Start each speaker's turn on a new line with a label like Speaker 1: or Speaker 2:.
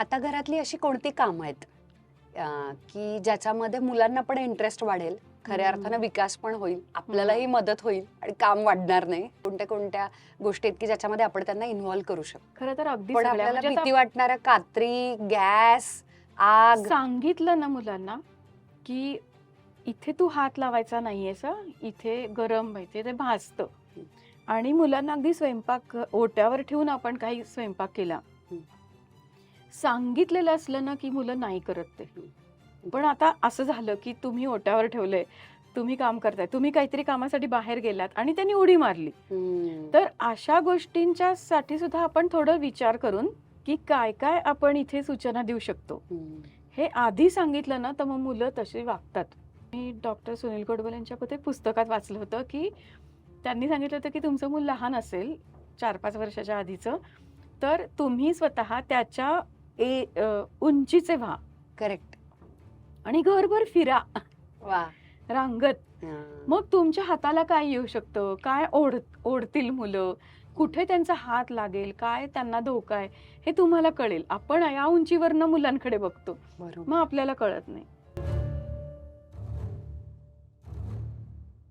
Speaker 1: आता घरातली अशी कोणती कामं आहेत की ज्याच्यामध्ये मुलांना पण इंटरेस्ट वाढेल, खऱ्या अर्थानं विकास पण होईल, आपल्यालाही मदत होईल आणि काम वाढणार नाही? कोणत्या कोणत्या गोष्टी आहेत की ज्याच्यामध्ये आपण त्यांना इन्व्हॉल्व करू शकतो?
Speaker 2: खरं तर अगदी
Speaker 1: पण
Speaker 2: सगळ्या
Speaker 1: आपल्याला
Speaker 2: म्हणजे आता
Speaker 1: भीती वाटणाऱ्या कात्री, गॅस, आग.
Speaker 2: सांगितलं ना मुलांना की इथे तू हात लावायचा नाहीयेस, इथे गरम व्हायचे, ते भाजतं. आणि मुलांना अगदी स्वयंपाक ओट्यावर ठेवून आपण काही स्वयंपाक केला, सांगितलेलं असलं ना की मुलं नाही करत ते. पण आता असं झालं की तुम्ही ओट्यावर ठेवलंय, तुम्ही काम करताय, तुम्ही काहीतरी कामासाठी बाहेर गेलात आणि त्यांनी उडी मारली, तर अशा गोष्टींच्या साठी सुद्धा आपण थोडं विचार करून की काय काय आपण इथे सूचना देऊ शकतो हे आधी सांगितलं ना, तर मग मुलं तशी वागतात. मी डॉक्टर सुनील कोडबल यांच्या पुस्तकात वाचलं होतं की त्यांनी सांगितलं होतं की तुमचं मूल लहान असेल 4-5 वर्षाच्या आधीचं, तर तुम्ही स्वतः त्याच्या उंचीचे व्हा.
Speaker 1: करेक्ट.
Speaker 2: आणि घरभर फिरा
Speaker 1: वा.
Speaker 2: रांगत. मग तुमच्या हाताला काय येऊ शकतं, काय ओढतील मुलं, कुठे त्यांचा हात लागेल, काय त्यांना धोका आहे, हे तुम्हाला कळेल. आपण या उंचीवरनं मुलांकडे बघतो, मग आपल्याला कळत नाही.